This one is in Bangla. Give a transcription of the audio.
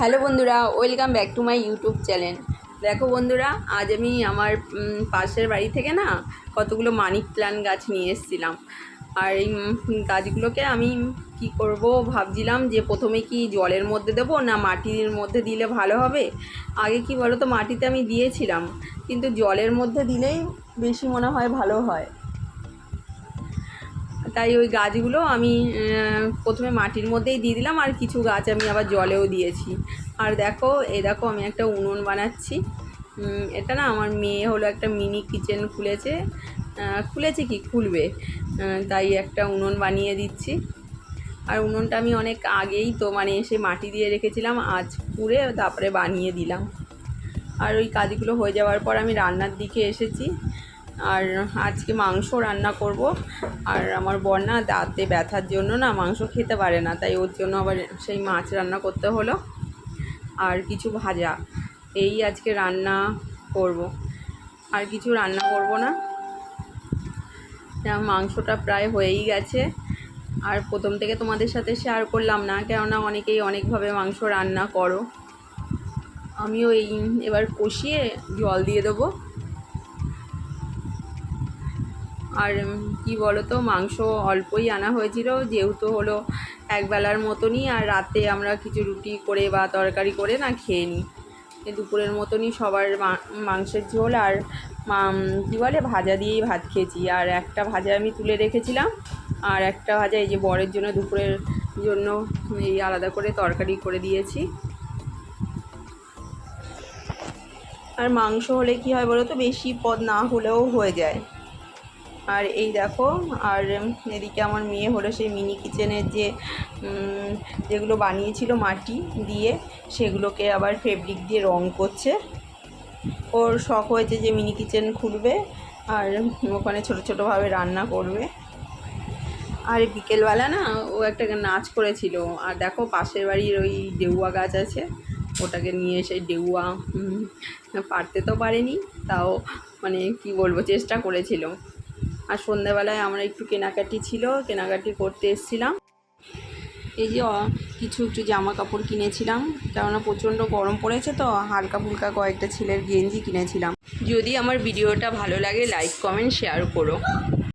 হ্যালো বন্ধুরা, welcome back to my YouTube channel. দেখো বন্ধুরা, আজ আমি আমার পাশের বাড়ি থেকে না কতগুলো মানি প্ল্যান্ট গাছ নিয়ে এসেছিলাম। আর এই গাছগুলোকে আমি কি করব ভাবছিলাম যে প্রথমে কি জলের মধ্যে দেবো না মাটির মধ্যে দিলে ভালো হবে। আগে কি বলো তো, মাটিতে আমি দিয়েছিলাম, কিন্তু জলের মধ্যে দিলেই বেশি মনে হয় ভালো হয়। তাই ওই গাছগুলো আমি প্রথমে মাটির মধ্যেই দিয়ে দিলাম, আর কিছু গাছ আমি আবার জলেও দিয়েছি। আর দেখো, দেখো আমি একটা উনুন বানাচ্ছি। এটা না আমার মেয়ে হলো একটা মিনি কিচেন খুলেছে কি খুলবে, তাই একটা উনুন বানিয়ে দিচ্ছি। আর উনুনটা আমি অনেক আগেই তো এসে মাটি দিয়ে রেখেছিলাম, আজ পুড়ে তারপরে বানিয়ে দিলাম। আর ওই কাজগুলো হয়ে যাওয়ার পর আমি রান্নার দিকে এসেছি। আর আজকে মাংস রান্না করব। আর আমার বর না দাঁতে ব্যথার জন্য না মাংস খেতে পারে না, তাই ওর জন্য আবার সেই মাছ রান্না করতে হলো। আর কিছু ভাজা, এই আজকে রান্না করব, আর কিছু রান্না করব না। মাংসটা প্রায় হয়েই গেছে। আর প্রথম থেকে তোমাদের সাথে শেয়ার করলাম না, কেননা অনেকেই অনেকভাবে মাংস রান্না করো। আমিও এবার কষিয়ে জল দিয়ে দেবো। আর কি বলো তো, মাংস অল্পই আনা হয়েছিল, যেহেতু হলো একবেলার মতনই। আর রাতে আমরা কিছু রুটি করে বা তরকারি করে না খেয়ে নিই। দুপুরের মতনই সবার মাংসের ঝোল আর কী বলে ভাজা দিয়েই ভাত খেয়েছি। আর একটা ভাজা আমি তুলে রেখেছিলাম, আর একটা ভাজা এই যে বরের জন্য দুপুরের জন্য এই আলাদা করে তরকারি করে দিয়েছি। আর মাংস হলে কি হয় বলো তো, বেশি পদ না হলেও হয়ে যায়। আর এই দেখো, আর এদিকে আমার মেয়ে হলো সেই মিনি কিচেনের যেগুলো বানিয়েছিল মাটি দিয়ে, সেগুলোকে আবার ফেব্রিক দিয়ে রং করছে। ওর শখ হয়েছে যে মিনি কিচেন খুলবে আর ওখানে ছোটো ছোটোভাবে রান্না করবে। আর বিকেলবেলা না ও একটা নাচ করেছিল। আর দেখো, পাশের বাড়ির ওই ডেউয়া গাছ আছে, ওটাকে নিয়ে এসে ডেউয়া পারতে তো পারেনি, তাও কি বলবো, চেষ্টা করেছিল। আর সন্ধ্যাবেলায় আমরা একটু কেনাকাটি করতে এসেছিলাম। এই যে কিছু একটু জামা কাপড় কিনেছিলাম, কেননা প্রচণ্ড গরম পড়েছে, তো হালকা ফুলকা কয়েকটা ছেলের গেঞ্জি কিনেছিলাম। যদি আমার ভিডিওটা ভালো লাগে, লাইক কমেন্ট শেয়ার করো।